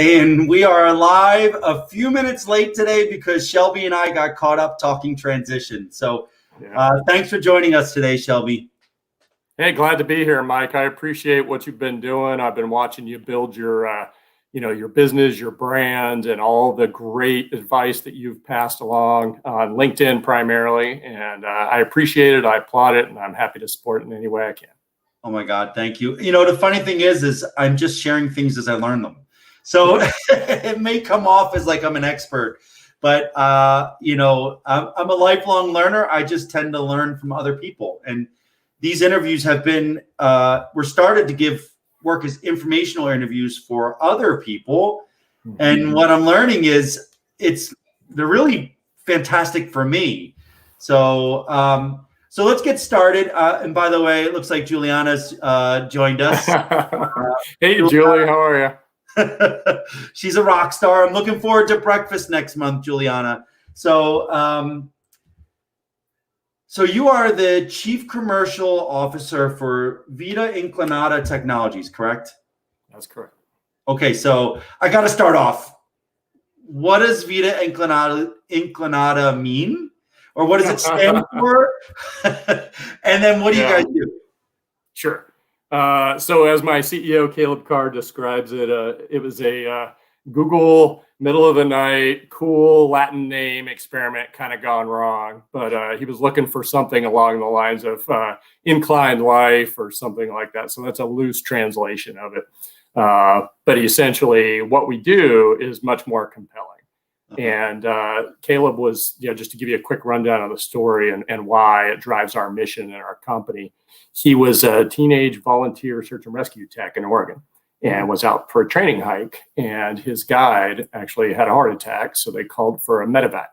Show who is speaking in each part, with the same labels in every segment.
Speaker 1: today, and we are live a few minutes late today because Shelby and I got caught up talking transition. So thanks for joining us today, Shelby.
Speaker 2: Hey, glad to be here, Mike. I appreciate what you've been doing. I've been watching you build your business, your brand, and all the great advice that you've passed along on LinkedIn primarily. And I appreciate it. I applaud it, and I'm happy to support it in any way I can.
Speaker 1: Oh my God, thank you. The funny thing is I'm just sharing things as I learn them. So it may come off as like I'm an expert, but I'm a lifelong learner. I just tend to learn from other people. And these interviews have been, we're started to work as informational interviews for other people. Mm-hmm. And what I'm learning is they're really fantastic for me. So let's get started. And by the way, it looks like Juliana's joined us.
Speaker 2: Hey, Julie, how are you?
Speaker 1: She's a rock star. I'm looking forward to breakfast next month, Juliana. So you are the Chief Commercial Officer for Vita Inclinata Technologies, correct?
Speaker 2: That's correct.
Speaker 1: Okay, so I got to start off. What does Vita Inclinata mean? Or what does it stand for? And then what do you guys do?
Speaker 2: Sure. So as my CEO, Caleb Carr, describes it, it was a Google middle of the night, cool Latin name experiment kind of gone wrong. But he was looking for something along the lines of inclined life or something like that. So that's a loose translation of it. But essentially what we do is much more compelling. And Caleb was, just to give you a quick rundown of the story and why it drives our mission in our company. He was a teenage volunteer search and rescue tech in Oregon and was out for a training hike. And his guide actually had a heart attack. So they called for a medevac.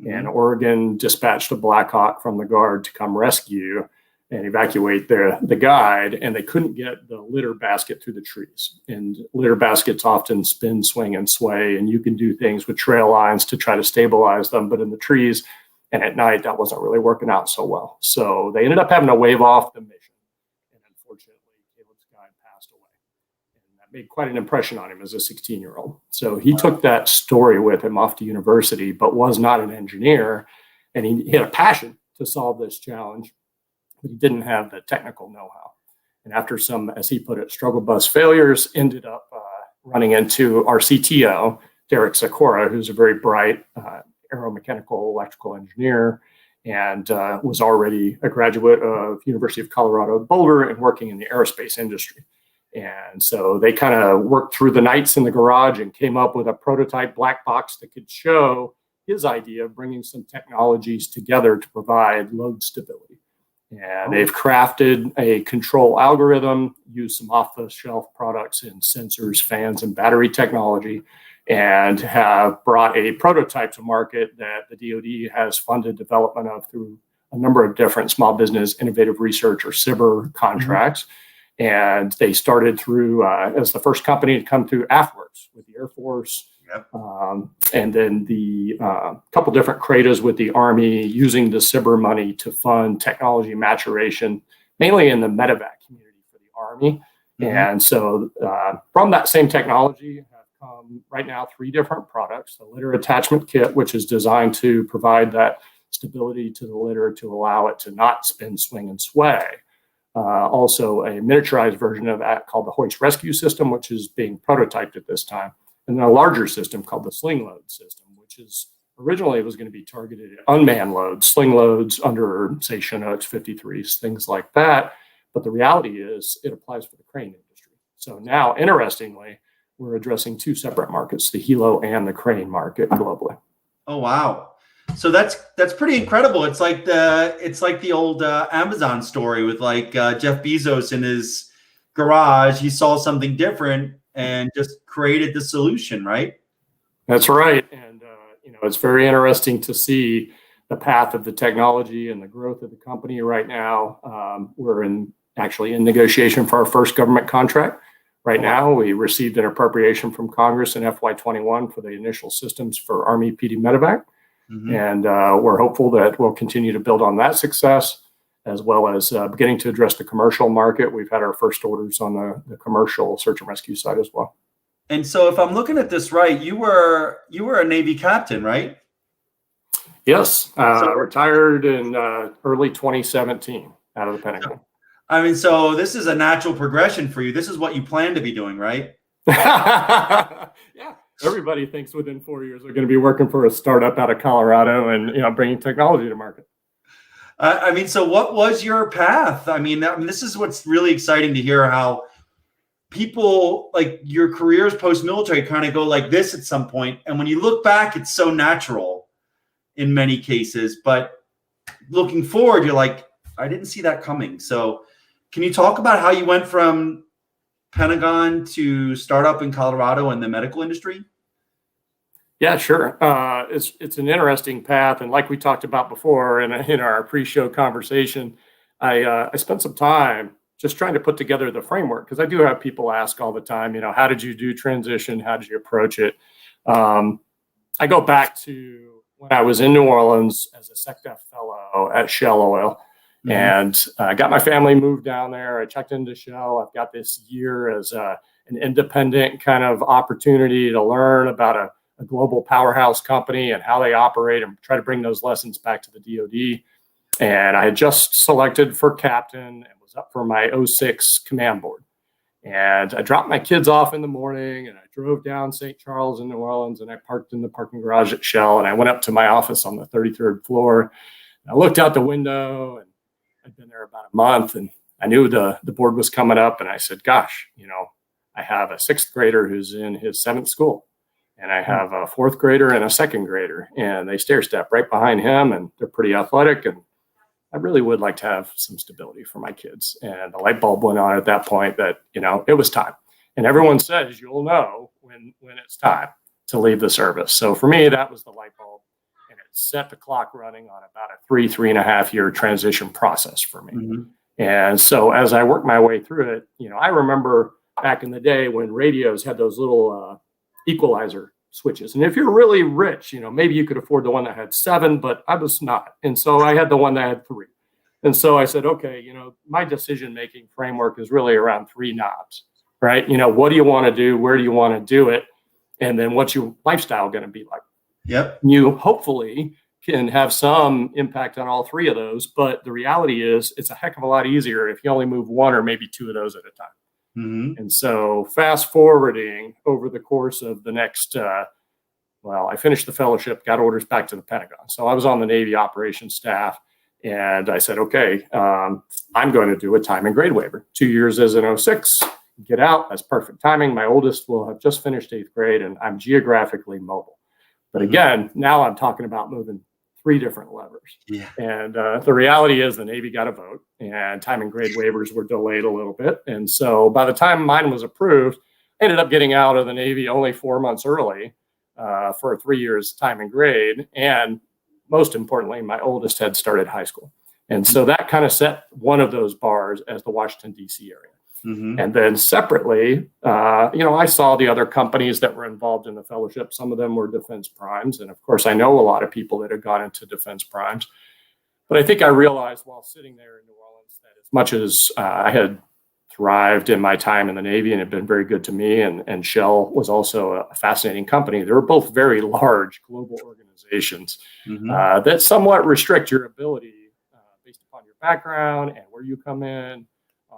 Speaker 2: And Oregon dispatched a Black Hawk from the Guard to come rescue and evacuate the guide, and they couldn't get the litter basket through the trees. And litter baskets often spin, swing, and sway, and you can do things with trail lines to try to stabilize them, but in the trees and at night, that wasn't really working out so well. So they ended up having to wave off the mission, and unfortunately, Caleb's guide passed away. And that made quite an impression on him as a 16-year-old. So he took that story with him off to university, but was not an engineer, and he had a passion to solve this challenge. But he didn't have the technical know-how. And after some, as he put it, struggle bus failures, ended up running into our CTO, Derek Sikora, who's a very bright aeromechanical electrical engineer and was already a graduate of University of Colorado Boulder and working in the aerospace industry. And so they kind of worked through the nights in the garage and came up with a prototype black box that could show his idea of bringing some technologies together to provide load stability. And they've crafted a control algorithm, used some off-the-shelf products in sensors, fans, and battery technology, and have brought a prototype to market that the DoD has funded development of through a number of different small business innovative research or SBIR contracts. Mm-hmm. And they started through as the first company to come through AFWERX with the Air Force. Yep. And then the couple different CRADAs with the Army using the SBIR money to fund technology maturation, mainly in the medevac community for the Army. Mm-hmm. And so from that same technology have come right now 3 different products. The litter attachment kit, which is designed to provide that stability to the litter to allow it to not spin, swing, and sway. Also a miniaturized version of that called the hoist rescue system, which is being prototyped at this time. And then a larger system called the sling load system, which is originally was going to be targeted at unmanned loads, sling loads under, say, Chinooks, 53s, things like that. But the reality is it applies for the crane industry. So now, interestingly, we're addressing 2 separate markets, the helo and the crane market globally.
Speaker 1: Oh, wow. So that's pretty incredible. It's like the old Amazon story with Jeff Bezos in his garage. He saw something different and just created the solution, right?
Speaker 2: That's right. And, it's very interesting to see the path of the technology and the growth of the company right now. We're actually in negotiation for our first government contract. Right now, we received an appropriation from Congress in FY21 for the initial systems for Army PD Medevac. Mm-hmm. And we're hopeful that we'll continue to build on that success, as well as beginning to address the commercial market. We've had our first orders on the commercial search and rescue side as well.
Speaker 1: And so if I'm looking at this right, you were a Navy captain, right?
Speaker 2: Yes,
Speaker 1: So
Speaker 2: retired in early 2017 out of the Pentagon.
Speaker 1: I mean, so this is a natural progression for you. This is what you plan to be doing, right?
Speaker 2: Yeah, everybody thinks within 4 years they're going to be working for a startup out of Colorado and bringing technology to market.
Speaker 1: I mean, so what was your path? I mean, this is what's really exciting to hear how people like your careers post-military kind of go like this at some point, and when you look back, it's so natural in many cases. But looking forward, you're like, I didn't see that coming. So, can you talk about how you went from Pentagon to startup in Colorado in the medical industry?
Speaker 2: Yeah, sure. It's an interesting path, and like we talked about before in our pre-show conversation, I spent some time just trying to put together the framework because I do have people ask all the time, how did you do transition? How did you approach it? I go back to when I was in New Orleans as a SecDef fellow at Shell Oil, and I got my family moved down there. I checked into Shell. I've got this year as an independent kind of opportunity to learn about a global powerhouse company and how they operate and try to bring those lessons back to the DoD. And I had just selected for captain and was up for my '06 command board. And I dropped my kids off in the morning and I drove down St. Charles in New Orleans and I parked in the parking garage at Shell and I went up to my office on the 33rd floor. I looked out the window and I'd been there about a month and I knew the board was coming up and I said, gosh, I have a sixth grader who's in his seventh school. And I have a fourth grader and a second grader, and they stair step right behind him, and they're pretty athletic. And I really would like to have some stability for my kids. And the light bulb went on at that point that, it was time. And everyone says you'll know when it's time to leave the service. So for me, that was the light bulb. And it set the clock running on about a 3.5 year transition process for me. Mm-hmm. And so as I worked my way through it, I remember back in the day when radios had those little equalizer switches. And if you're really rich, maybe you could afford the one that had 7, but I was not. And so I had the one that had 3. And so I said, okay, my decision-making framework is really around 3 knobs, right? What do you want to do? Where do you want to do it? And then what's your lifestyle going to be like?
Speaker 1: Yep.
Speaker 2: You hopefully can have some impact on all 3 of those. But the reality is it's a heck of a lot easier if you only move 1 or maybe 2 of those at a time. Mm-hmm. And so fast forwarding over the course of the next, I finished the fellowship, got orders back to the Pentagon. So I was on the Navy operations staff and I said, okay, I'm going to do a time and grade waiver. 2 years as an '06, get out. That's perfect timing. My oldest will have just finished 8th grade and I'm geographically mobile. But again, now I'm talking about moving 3 different levers.
Speaker 1: Yeah.
Speaker 2: And the reality is the Navy got a vote and time and grade waivers were delayed a little bit. And so by the time mine was approved, I ended up getting out of the Navy only 4 months early for 3 years time and grade. And most importantly, my oldest had started high school. And so that kind of set one of those bars as the Washington, D.C. area. Mm-hmm. And then separately, I saw the other companies that were involved in the fellowship. Some of them were defense primes. And of course, I know a lot of people that had gone into defense primes. But I think I realized while sitting there in New Orleans that as much as I had thrived in my time in the Navy and had been very good to me, and Shell was also a fascinating company, they were both very large global organizations that somewhat restrict your ability based upon your background and where you come in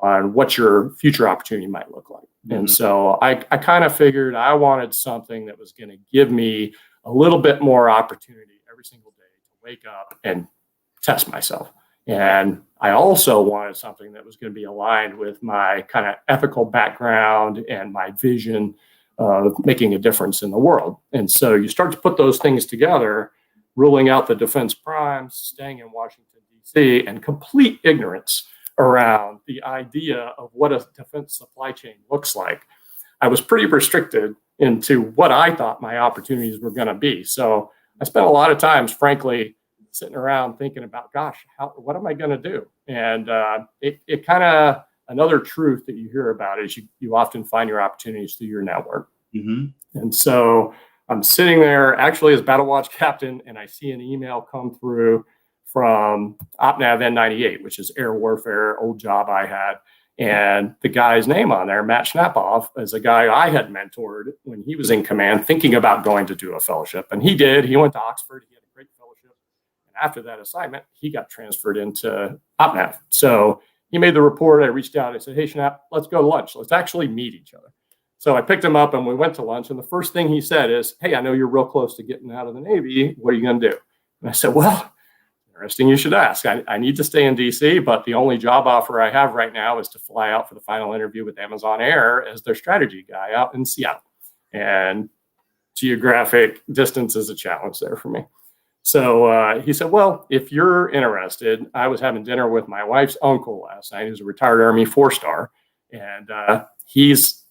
Speaker 2: on what your future opportunity might look like. Mm-hmm. And so I kind of figured I wanted something that was going to give me a little bit more opportunity every single day to wake up and test myself. And I also wanted something that was going to be aligned with my kind of ethical background and my vision of making a difference in the world. And so you start to put those things together, ruling out the defense primes, staying in Washington, D.C., and complete ignorance around the idea of what a defense supply chain looks like. I was pretty restricted into what I thought my opportunities were going to be. So I spent a lot of times, frankly, sitting around thinking about, gosh, what am I going to do? And it kind of, another truth that you hear about is you often find your opportunities through your network. Mm-hmm. And so I'm sitting there actually as battle watch captain, and I see an email come through from OpNav N98, which is air warfare, old job I had. And the guy's name on there, Matt Schnapoff, is a guy I had mentored when he was in command, thinking about going to do a fellowship. And he did. He went to Oxford. He had a great fellowship. And after that assignment, he got transferred into OpNav. So he made the report. I reached out. I said, hey, Schnapp, let's go to lunch. Let's actually meet each other. So I picked him up and we went to lunch. And the first thing he said is, hey, I know you're real close to getting out of the Navy. What are you going to do? And I said, well, interesting you should ask. I need to stay in DC, but the only job offer I have right now is to fly out for the final interview with Amazon Air as their strategy guy out in Seattle. And geographic distance is a challenge there for me. So he said, well, if you're interested, I was having dinner with my wife's uncle last night, who's a retired Army 4-star, and he's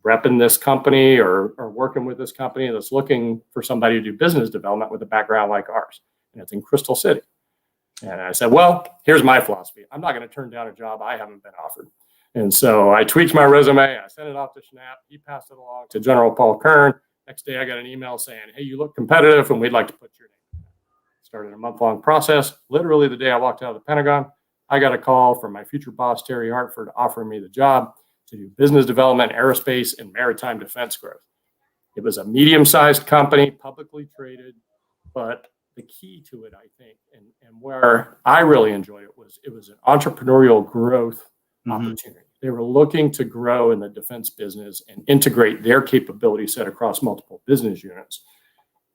Speaker 2: repping this company or working with this company that's looking for somebody to do business development with a background like ours. And it's in Crystal City. And I said, well, here's my philosophy. I'm not going to turn down a job I haven't been offered. And so I tweaked my resume. I sent it off to Schnapp. He passed it along to General Paul Kern. Next day, I got an email saying, hey, you look competitive and we'd like to put your name. Started a month-long process. Literally the day I walked out of the Pentagon, I got a call from my future boss, Terry Hartford, offering me the job to do business development, aerospace, and maritime defense growth. It was a medium-sized company, publicly traded, but the key to it, I think, and where I really enjoyed it was an entrepreneurial growth opportunity. They were looking to grow in the defense business and integrate their capability set across multiple business units.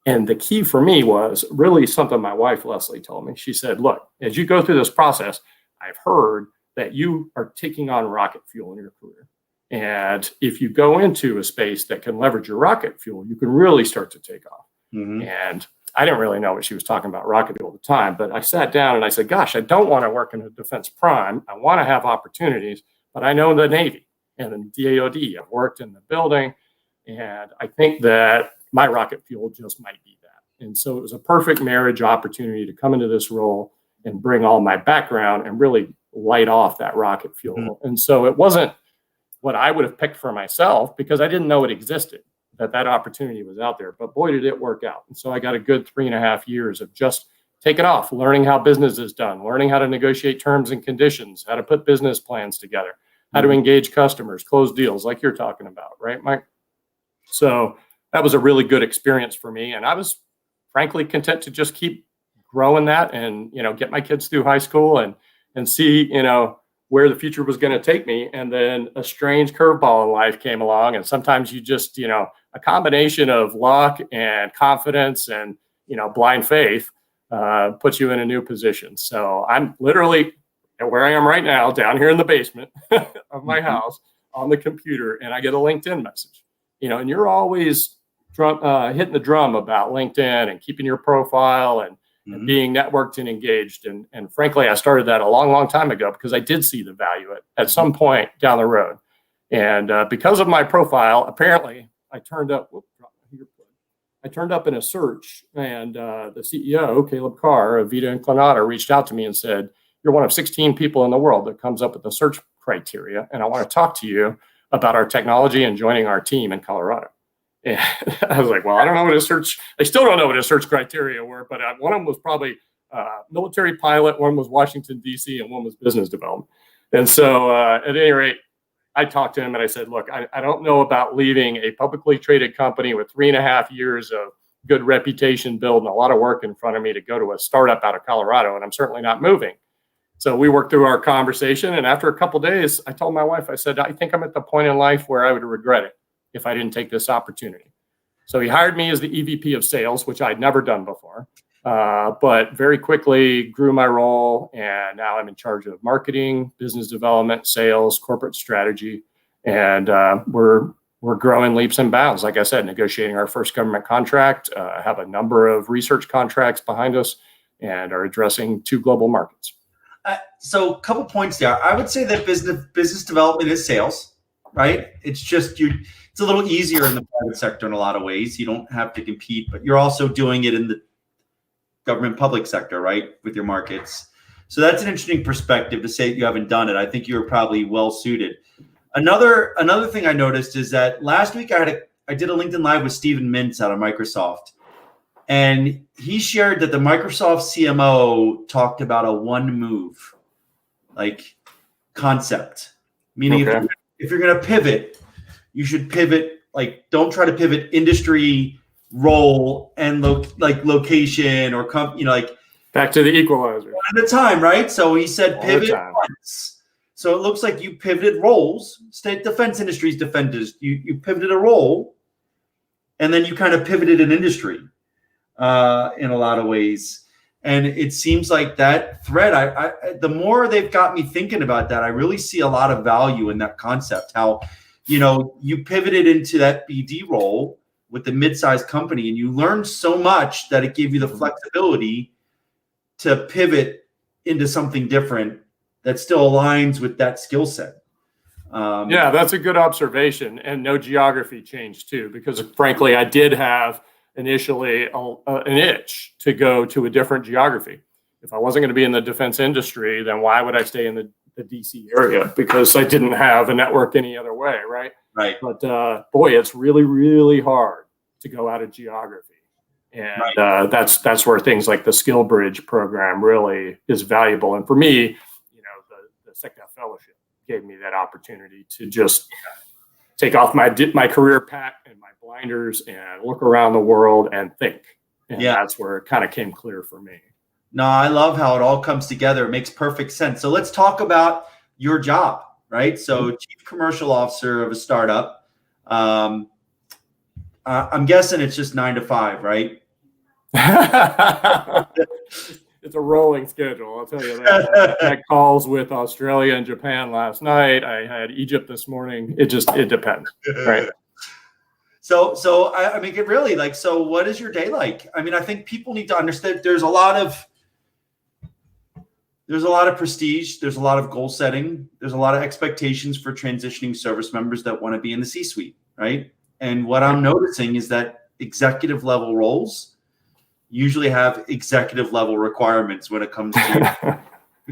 Speaker 2: And the key for me was really something my wife, Leslie, told me. She said, look, as you go through this process, I've heard that you are taking on rocket fuel in your career. And if you go into a space that can leverage your rocket fuel, you can really start to take off. And I didn't really know what she was talking about rocket fuel at the time, but I sat down and I said, gosh, I don't want to work in a defense prime. I want to have opportunities, but I know the Navy and the DoD. I've worked in the building, and I think that my rocket fuel just might be that. And so it was a perfect marriage opportunity to come into this role and bring all my background and really light off that rocket fuel. And so it wasn't what I would have picked for myself because I didn't know it existed, that opportunity was out there. But boy, did it work out. And so I got a good 3.5 years of just taking off, learning how business is done, learning how to negotiate terms and conditions, how to put business plans together, how to engage customers, close deals like you're talking about, right, Mike? So that was a really good experience for me. And I was frankly content to just keep growing that and, get my kids through high school and see, where the future was going to take me. And then a strange curveball in life came along. And sometimes you just, a combination of luck and confidence and, blind faith puts you in a new position. So I'm literally where I am right now, down here in the basement of my house on the computer, and I get a LinkedIn message, and you're always hitting the drum about LinkedIn and keeping your profile and being networked and engaged. And frankly, I started that a long, long time ago because I did see the value at some point down the road. And because of my profile, apparently I turned up in a search, and the CEO, Caleb Carr of Vita Inclinata, reached out to me and said, you're one of 16 people in the world that comes up with the search criteria. And I want to talk to you about our technology and joining our team in Colorado. And I was like, well, I don't know what I still don't know what his search criteria were, but one of them was probably military pilot, one was Washington, D.C., and one was business development. And so at any rate, I talked to him and I said, look, I don't know about leaving a publicly traded company with 3.5 years of good reputation build and a lot of work in front of me to go to a startup out of Colorado, and I'm certainly not moving. So we worked through our conversation, and after a couple of days, I told my wife, I said, I think I'm at the point in life where I would regret it if I didn't take this opportunity. So he hired me as the EVP of sales, which I'd never done before, but very quickly grew my role. And now I'm in charge of marketing, business development, sales, corporate strategy. And we're growing leaps and bounds. Like I said, negotiating our first government contract, have a number of research contracts behind us, and are addressing 2 global markets.
Speaker 1: So a couple points there. I would say that business development is sales, right? It's just it's a little easier in the private sector in a lot of ways. You don't have to compete, but you're also doing it in the government public sector, right, with your markets. So that's an interesting perspective to say that you haven't done it. I think you're probably well suited. Another thing I noticed is that last week I did a LinkedIn Live with Stephen Mintz out of Microsoft, and he shared that the Microsoft CMO talked about a one move, like concept Meaning
Speaker 2: Okay.
Speaker 1: if you're going to pivot, you should pivot, like, don't try to pivot industry, role, and location or like
Speaker 2: Back to the equalizer.
Speaker 1: one at a time, right? So he said
Speaker 2: All the
Speaker 1: pivot
Speaker 2: time.
Speaker 1: once. So it looks like you pivoted roles. State defense industries defenders. You pivoted a role, and then you kind of pivoted an industry in a lot of ways. And it seems like that thread, the more they've got me thinking about that, I really see a lot of value in that concept. How, you pivoted into that BD role with the mid-sized company, and you learned so much that it gave you the flexibility to pivot into something different that still aligns with that skill set.
Speaker 2: Yeah, that's a good observation. And no geography change too, because frankly, I did have initially an itch to go to a different geography. If I wasn't going to be in the defense industry, then why would I stay in the DC area? Because I didn't have a network any other way, right?
Speaker 1: Right.
Speaker 2: But boy, it's really, really hard to go out of geography. And that's where things like the Skill Bridge program really is valuable. And for me, the SecDef Fellowship gave me that opportunity to just take off my career pack and my blinders and look around the world and think. And that's where it kind of came clear for me.
Speaker 1: No, I love how it all comes together. It makes perfect sense. So let's talk about your job, right? So Chief Commercial Officer of a startup. I'm guessing it's just 9 to 5, right?
Speaker 2: It's a rolling schedule, I'll tell you that. I had calls with Australia and Japan last night. I had Egypt this morning. It depends, right?
Speaker 1: So I mean, it really, like, so what is your day like? I mean, I think people need to understand there's a lot of prestige. There's a lot of goal setting. There's a lot of expectations for transitioning service members that want to be in the C-suite, right? And what I'm noticing is that executive level roles usually have executive level requirements when it comes to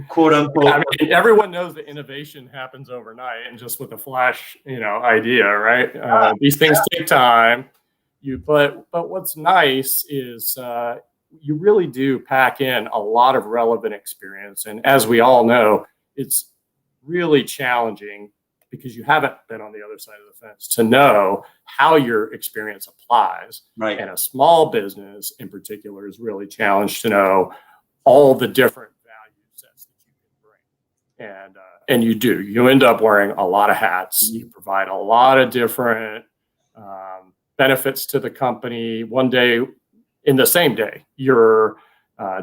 Speaker 1: quote unquote.
Speaker 2: I mean, everyone knows that innovation happens overnight and just with a flash, idea, right? These things take time. But what's nice is you really do pack in a lot of relevant experience. And as we all know, it's really challenging because you haven't been on the other side of the fence to know how your experience applies.
Speaker 1: Right.
Speaker 2: And a small business in particular is really challenged to know all the different value sets that you can bring. And you do. You end up wearing a lot of hats. You provide a lot of different benefits to the company. One day, in the same day, you're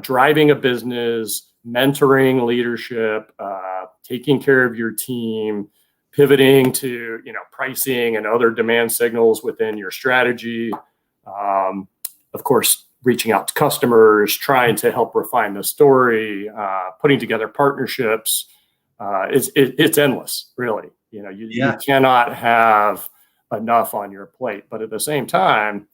Speaker 2: driving a business, mentoring leadership, taking care of your team, pivoting to pricing and other demand signals within your strategy. Of course, reaching out to customers, trying to help refine the story, putting together partnerships. It's endless, really. You cannot have enough on your plate. But at the same time,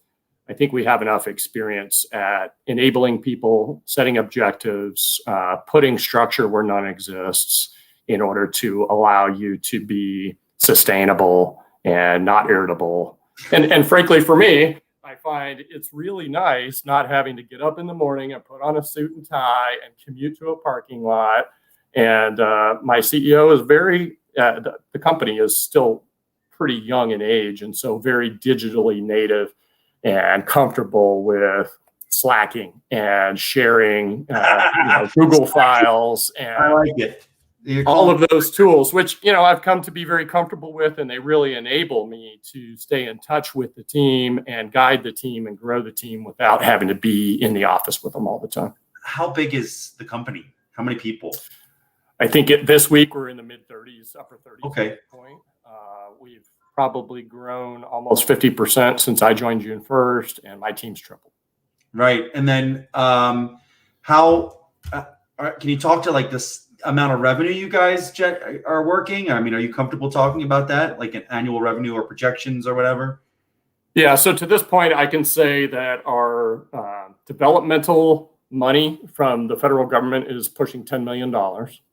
Speaker 2: I think we have enough experience at enabling people, setting objectives, putting structure where none exists, in order to allow you to be sustainable and not irritable. And frankly, for me, I find it's really nice not having to get up in the morning and put on a suit and tie and commute to a parking lot. And my CEO is the company is still pretty young in age, and so very digitally native and comfortable with Slacking and sharing Google files. And
Speaker 1: I like it.
Speaker 2: All of those tools, which, I've come to be very comfortable with, and they really enable me to stay in touch with the team and guide the team and grow the team without having to be in the office with them all the time.
Speaker 1: How big is the company? How many people?
Speaker 2: I think this week we're in the mid 30s, upper 30s.
Speaker 1: Okay.
Speaker 2: Point. We've probably grown almost 50% since I joined June 1st, and my team's tripled.
Speaker 1: Right. And then can you talk to like this amount of revenue you guys are working? I mean, are you comfortable talking about that, like an annual revenue or projections or whatever?
Speaker 2: Yeah. So to this point, I can say that our developmental money from the federal government is pushing $10 million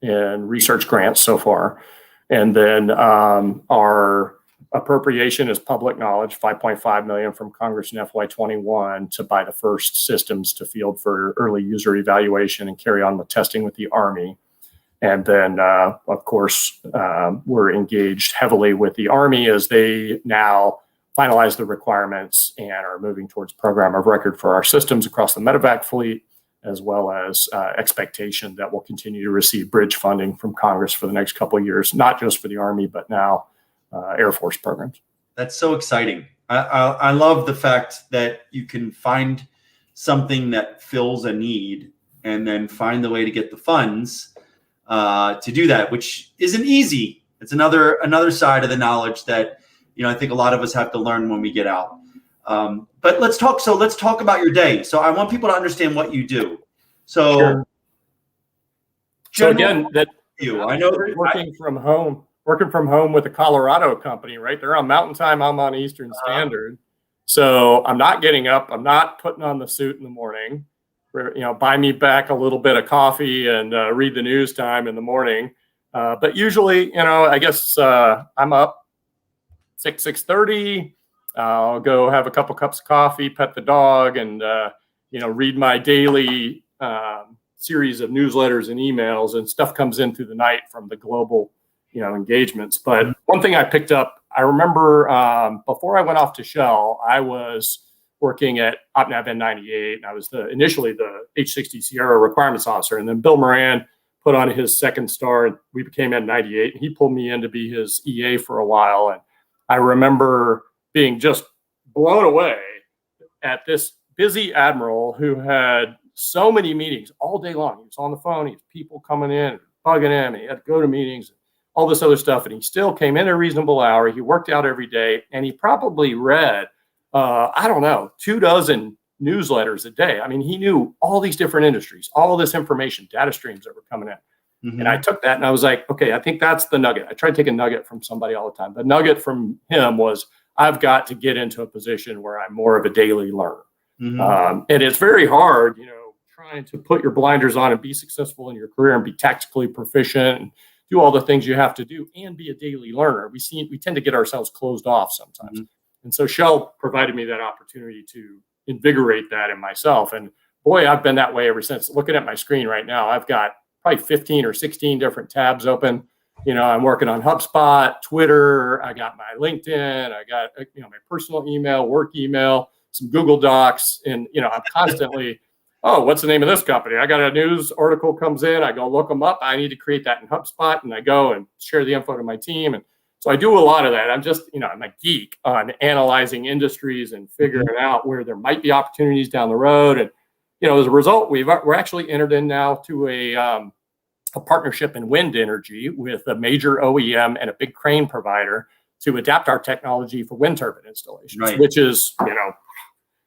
Speaker 2: in research grants so far. And then our appropriation is public knowledge, $5.5 million from Congress in FY21 to buy the first systems to field for early user evaluation and carry on with testing with the Army. And then, of course, we're engaged heavily with the Army as they now finalize the requirements and are moving towards program of record for our systems across the medevac fleet, as well as expectation that we'll continue to receive bridge funding from Congress for the next couple of years, not just for the Army, but now Air Force programs.
Speaker 1: That's so exciting. I love the fact that you can find something that fills a need and then find the way to get the funds to do that, which isn't easy. It's another side of the knowledge that, I think a lot of us have to learn when we get out. But let's talk about your day. So I want people to understand what you do. So,
Speaker 2: sure. So again,
Speaker 1: I know
Speaker 2: working from home with a Colorado company, right? They're on Mountain Time. I'm on Eastern Standard. So I'm not getting up. I'm not putting on the suit in the morning. Buy me back a little bit of coffee and read the news time in the morning. But usually, I guess I'm up 6:30. I'll go have a couple cups of coffee, pet the dog, and read my daily series of newsletters and emails, and stuff comes in through the night from the global engagements. But one thing I picked up, I remember before I went off to Shell, I was working at OpNav N98, and I was initially the H-60 Sierra requirements officer, and then Bill Moran put on his second star, and we became N98, and he pulled me in to be his EA for a while. And I remember being just blown away at this busy admiral who had so many meetings all day long. He was on the phone, he had people coming in, bugging him, and he had to go to meetings, all this other stuff, and he still came in at a reasonable hour. He worked out every day, and he probably read, 24 newsletters a day. I mean, he knew all these different industries, all this information, data streams that were coming in. Mm-hmm. And I took that and I was like, okay, I think that's the nugget. I try to take a nugget from somebody all the time. The nugget from him was, I've got to get into a position where I'm more of a daily learner. Mm-hmm. And it's very hard, trying to put your blinders on and be successful in your career and be tactically proficient and do all the things you have to do and be a daily learner. We tend to get ourselves closed off sometimes. Mm-hmm. And so Shell provided me that opportunity to invigorate that in myself. And boy, I've been that way ever since. Looking at my screen right now, I've got probably 15 or 16 different tabs open. I'm working on HubSpot, Twitter. I got my LinkedIn. I got, my personal email, work email, some Google Docs. And, I'm constantly, oh, what's the name of this company? I got a news article comes in. I go look them up. I need to create that in HubSpot. And I go and share the info to my team. And so I do a lot of that. I'm just, I'm a geek on analyzing industries and figuring out where there might be opportunities down the road. And, as a result, we're actually entered in now to a partnership in wind energy with a major OEM and a big crane provider to adapt our technology for wind turbine installations, right. Which is,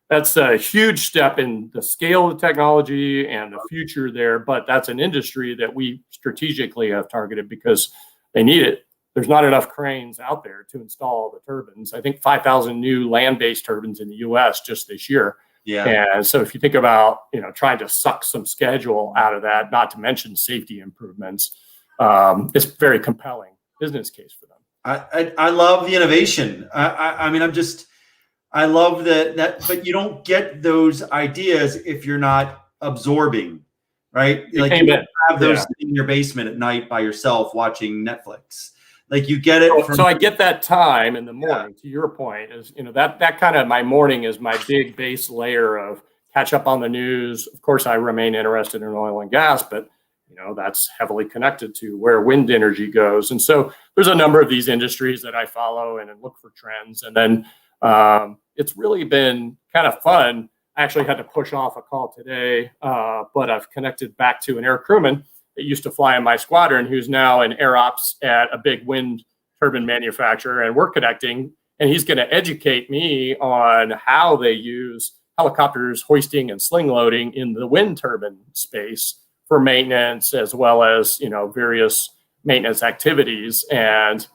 Speaker 2: that's a huge step in the scale of the technology and the future there. But that's an industry that we strategically have targeted because they need it. There's not enough cranes out there to install the turbines. I think 5,000 new land-based turbines in the U.S. just this year. Yeah. And so if you think about, trying to suck some schedule out of that, not to mention safety improvements, it's a very compelling business case for them.
Speaker 1: I love the innovation. I love that, but you don't get those ideas if you're not absorbing, right? Like you don't have those sitting in your basement at night by yourself watching Netflix. Like you get it.
Speaker 2: So I get that time in the morning. To your point, is that kind of my morning is my big base layer of catch up on the news. Of course, I remain interested in oil and gas, but that's heavily connected to where wind energy goes. And so there's a number of these industries that I follow and look for trends. And then it's really been kind of fun. I actually had to push off a call today, but I've connected back to an air crewman that used to fly in my squadron, who's now in air ops at a big wind turbine manufacturer. And we're connecting, and he's going to educate me on how they use helicopters hoisting and sling loading in the wind turbine space for maintenance, as well as, various maintenance activities. And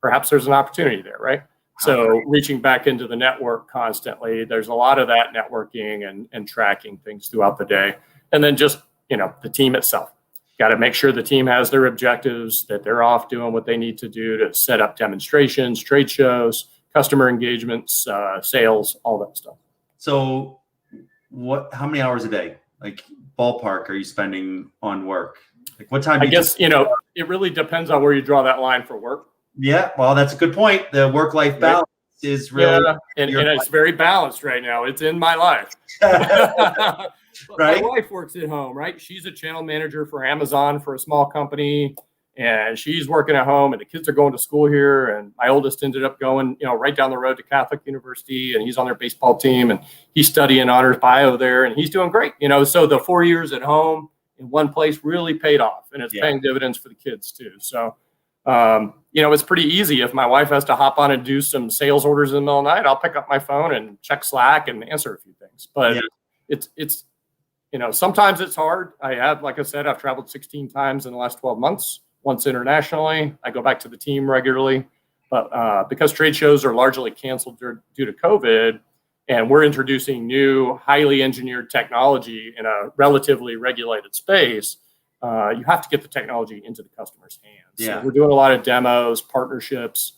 Speaker 2: perhaps there's an opportunity there, right? So reaching back into the network constantly, there's a lot of that networking and tracking things throughout the day. And then just, the team itself. Got to make sure the team has their objectives, that they're off doing what they need to do to set up demonstrations, trade shows, customer engagements, sales, all that stuff.
Speaker 1: So how many hours a day, like ballpark, are you spending on work? Like what time?
Speaker 2: I guess, it really depends on where you draw that line for work.
Speaker 1: Yeah, well, that's a good point. The work-life balance is really
Speaker 2: and it's very balanced right now. It's in my life.
Speaker 1: Right.
Speaker 2: My wife works at home, right? She's a channel manager for Amazon for a small company, and she's working at home, and the kids are going to school here. And my oldest ended up going, right down the road to Catholic University, and he's on their baseball team, and he's studying honors bio there, and he's doing great. So the 4 years at home in one place really paid off, and it's paying dividends for the kids too. So, it's pretty easy. If my wife has to hop on and do some sales orders in the middle of the night, I'll pick up my phone and check Slack and answer a few things. But it's sometimes it's hard. Like I said, I've traveled 16 times in the last 12 months, once internationally. I go back to the team regularly, but because trade shows are largely canceled due to COVID, and we're introducing new, highly engineered technology in a relatively regulated space, you have to get the technology into the customer's hands.
Speaker 1: Yeah.
Speaker 2: So we're doing a lot of demos, partnerships.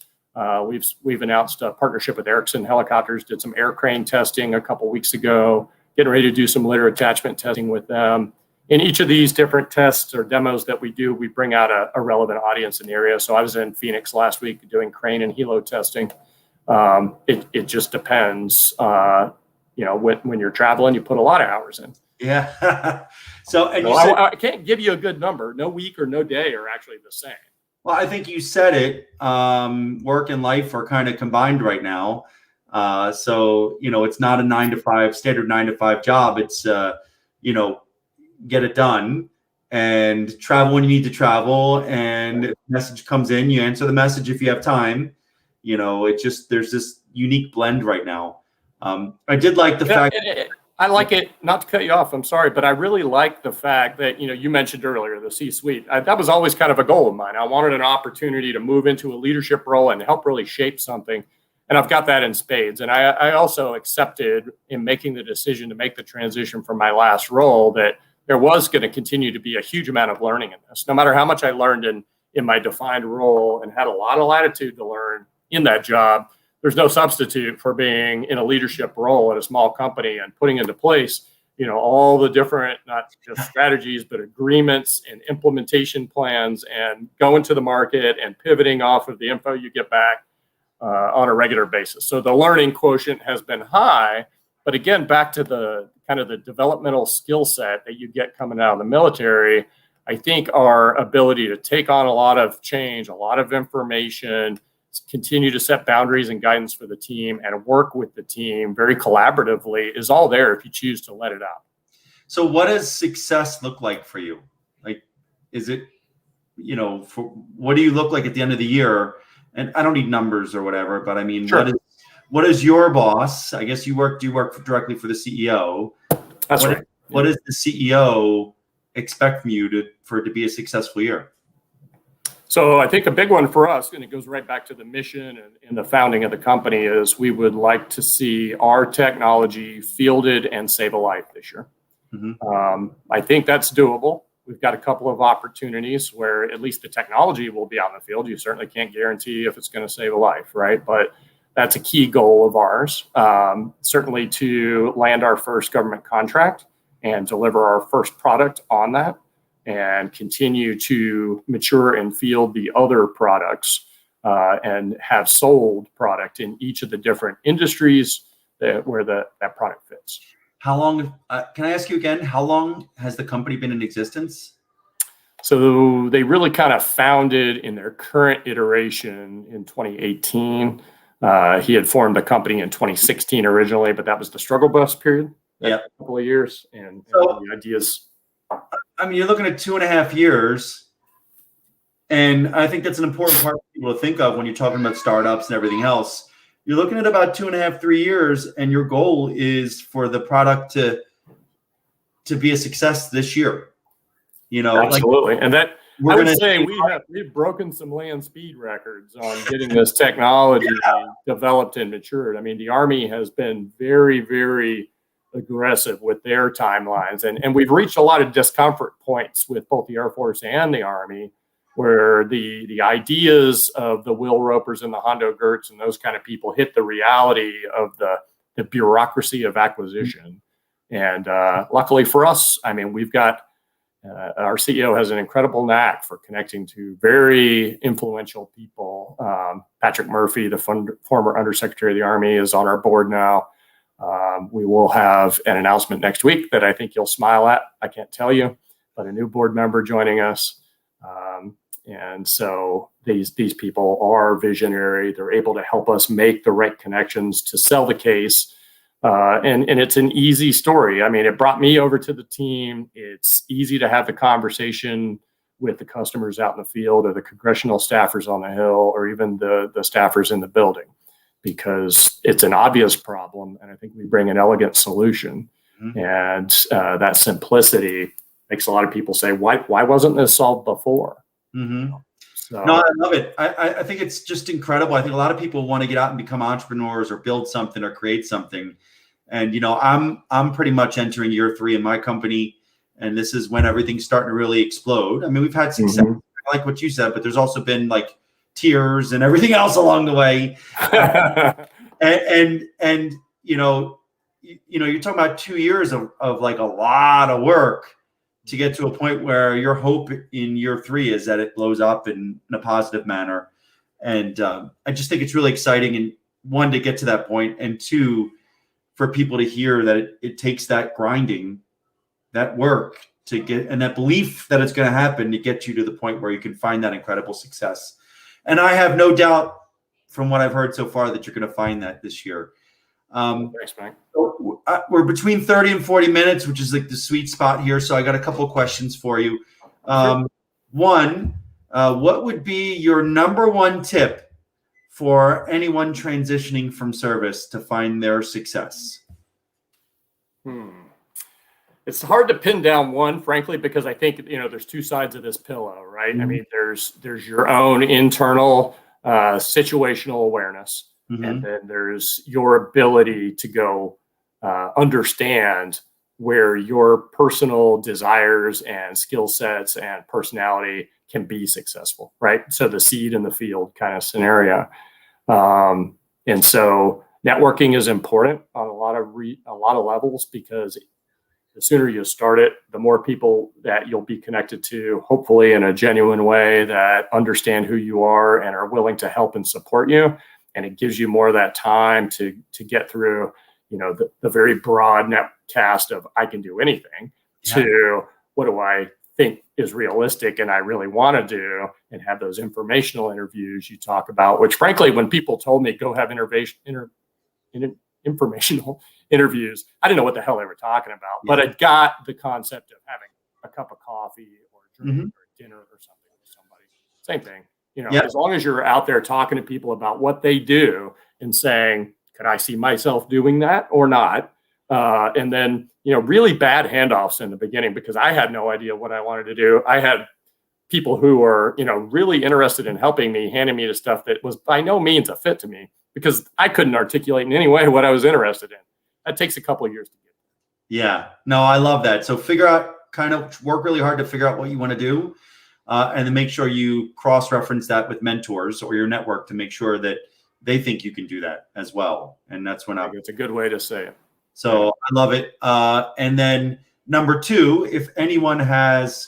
Speaker 2: We've announced a partnership with Erickson Helicopters, did some air crane testing a couple weeks ago, getting ready to do some litter attachment testing with them. In each of these different tests or demos that we do, we bring out a relevant audience in the area. So I was in Phoenix last week doing crane and helo testing. It just depends. When you're traveling, you put a lot of hours in.
Speaker 1: Yeah. So, and
Speaker 2: I can't give you a good number. No week or no day are actually the same.
Speaker 1: Well, I think you said it. Work and life are kind of combined right now. So, it's not a 9-to-5 standard 9-to-5 job. It's, get it done and travel when you need to travel. And if a message comes in, you answer the message if you have time. There's this unique blend right now. I did like the fact.
Speaker 2: I like it, not to cut you off, I'm sorry, but I really like the fact that, you mentioned earlier, the C-suite. That was always kind of a goal of mine. I wanted an opportunity to move into a leadership role and help really shape something. And I've got that in spades. And I also accepted in making the decision to make the transition from my last role that there was going to continue to be a huge amount of learning in this. No matter how much I learned in my defined role and had a lot of latitude to learn in that job, there's no substitute for being in a leadership role at a small company and putting into place, all the different, not just strategies, but agreements and implementation plans and going to the market and pivoting off of the info you get back on a regular basis. So the learning quotient has been high, but again, back to the kind of the developmental skill set that you get coming out of the military, I think our ability to take on a lot of change, a lot of information, continue to set boundaries and guidance for the team and work with the team very collaboratively is all there if you choose to let it out.
Speaker 1: So what does success look like for you? Like, is it, what do you look like at the end of the year? And I don't need numbers or whatever, but I mean,
Speaker 2: sure.
Speaker 1: What is your boss? I guess you work directly for the CEO.
Speaker 2: That's right.
Speaker 1: What does the CEO expect from you for it to be a successful year?
Speaker 2: So I think a big one for us, and it goes right back to the mission and the founding of the company, is we would like to see our technology fielded and save a life this year. Mm-hmm. I think that's doable. We've got a couple of opportunities where at least the technology will be out in the field. You certainly can't guarantee if it's going to save a life, right? But that's a key goal of ours, certainly to land our first government contract and deliver our first product on that, and continue to mature and field the other products and have sold product in each of the different industries where that product fits.
Speaker 1: How long, can I ask you again, how long has the company been in existence?
Speaker 2: So they really kind of founded in their current iteration in 2018. He had formed the company in 2016 originally, but that was the struggle bus period. A couple of years. And the ideas.
Speaker 1: I mean, you're looking at 2.5 years. And I think that's an important part for people to think of when you're talking about startups and everything else. You're looking at about 2.5, 3 years, and your goal is for the product to be a success this year.
Speaker 2: Absolutely. And that I would say we've broken some land speed records on getting this technology developed and matured. I mean, the Army has been very, very aggressive with their timelines. And we've reached a lot of discomfort points with both the Air Force and the Army, where the ideas of the Will Ropers and the Hondo Gertz and those kind of people hit the reality of the bureaucracy of acquisition. And luckily for us, I mean, we've got Our CEO has an incredible knack for connecting to very influential people. Patrick Murphy, the former Undersecretary of the Army, is on our board now. We will have an announcement next week that I think you'll smile at. I can't tell you, but a new board member joining us. And so these people are visionary. They're able to help us make the right connections to sell the case. And it's an easy story. I mean, it brought me over to the team. It's easy to have the conversation with the customers out in the field, or the congressional staffers on the Hill, or even the staffers in the building, because it's an obvious problem. And I think we bring an elegant solution. Mm-hmm. And that simplicity makes a lot of people say, why wasn't this solved before?
Speaker 1: Mm-hmm. So, no, I love it. I think it's just incredible. I think a lot of people want to get out and become entrepreneurs or build something or create something. And, I'm pretty much entering year 3 in my company. And this is when everything's starting to really explode. I mean, we've had success, mm-hmm. I like what you said, but there's also been like tears and everything else along the way. and you're talking about 2 years of like a lot of work to get to a point where your hope in year 3 is that it blows up in a positive manner. And I just think it's really exciting, and 1, to get to that point, and 2, for people to hear that it takes that grinding, that work to get, and that belief that it's going to happen to get you to the point where you can find that incredible success. And I have no doubt from what I've heard so far that you're going to find that this year.
Speaker 2: Thanks, Mike.
Speaker 1: So we're between 30 and 40 minutes, which is like the sweet spot here. So I got a couple of questions for you. Sure. 1, what would be your number 1 tip for anyone transitioning from service to find their success?
Speaker 2: It's hard to pin down one, frankly, because I think, there's 2 sides of this pillow, right? Mm-hmm. I mean, there's your own internal situational awareness. Mm-hmm. And then there's your ability to go understand where your personal desires and skill sets and personality can be successful, right? So the seed in the field kind of scenario. And so networking is important on a lot of levels, because the sooner you start it, the more people that you'll be connected to, hopefully in a genuine way, that understand who you are and are willing to help and support you. And it gives you more of that time to get through, the very broad net cast of I can do anything, yeah, to what do I think is realistic and I really want to do, and have those informational interviews you talk about, which frankly, when people told me go have informational interviews, I didn't know what the hell they were talking about, yeah, but I got the concept of having a cup of coffee or a drink, mm-hmm, or dinner or something with somebody. Same thing. Yep. As long as you're out there talking to people about what they do and saying, could I see myself doing that or not? And then, really bad handoffs in the beginning, because I had no idea what I wanted to do. I had people who were, really interested in helping me, handing me the stuff that was by no means a fit to me, because I couldn't articulate in any way what I was interested in. That takes a couple of years to get.
Speaker 1: Yeah, no, I love that. So figure out, kind of work really hard to figure out what you want to do. And then make sure you cross-reference that with mentors or your network to make sure that they think you can do that as well. And that's when
Speaker 2: it's a good way to say it.
Speaker 1: So I love it. And then number 2, if anyone has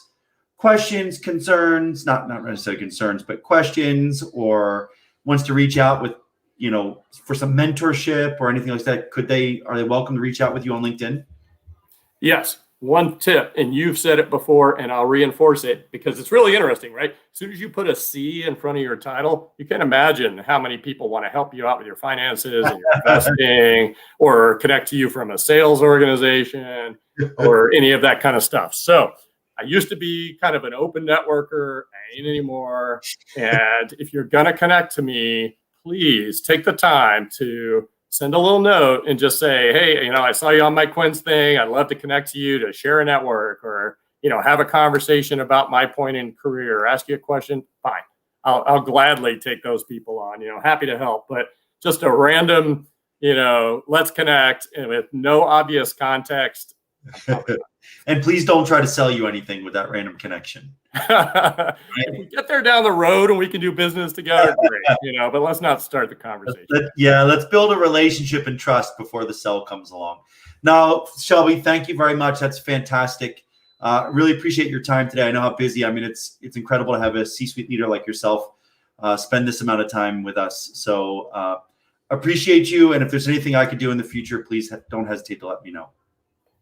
Speaker 1: questions, concerns, not necessarily concerns, but questions, or wants to reach out with, for some mentorship or anything like that, are they welcome to reach out with you on LinkedIn?
Speaker 2: Yes. One tip, and you've said it before, and I'll reinforce it because it's really interesting, right? As soon as you put a C in front of your title, you can imagine how many people want to help you out with your finances and your investing, or connect to you from a sales organization or any of that kind of stuff. So I used to be kind of an open networker. I ain't anymore. And if you're going to connect to me, please take the time to send a little note and just say, hey, I saw you on my Quinn's thing. I'd love to connect to you, to share a network, or, have a conversation about my point in career, or ask you a question. Fine. I'll gladly take those people on, happy to help. But just a random, let's connect, and with no obvious context.
Speaker 1: And please don't try to sell you anything with that random connection.
Speaker 2: Right? If we get there down the road and we can do business together, great, but let's not start the conversation.
Speaker 1: Let's build a relationship and trust before the sell comes along. Now, Shelby, thank you very much. That's fantastic. Really appreciate your time today. I know how busy. I mean, it's incredible to have a C-suite leader like yourself spend this amount of time with us. So appreciate you. And if there's anything I could do in the future, please don't hesitate to let me know.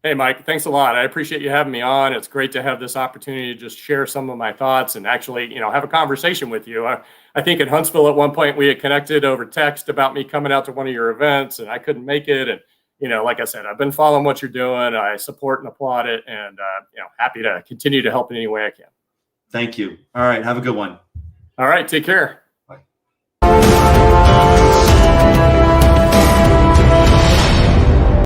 Speaker 2: Hey, Mike, thanks a lot. I appreciate you having me on. It's great to have this opportunity to just share some of my thoughts and actually, have a conversation with you. I think in Huntsville at one point we had connected over text about me coming out to one of your events and I couldn't make it. And, like I said, I've been following what you're doing. I support and applaud it and, happy to continue to help in any way I can.
Speaker 1: Thank you. All right. Have a good one.
Speaker 2: All right. Take care.
Speaker 1: Bye.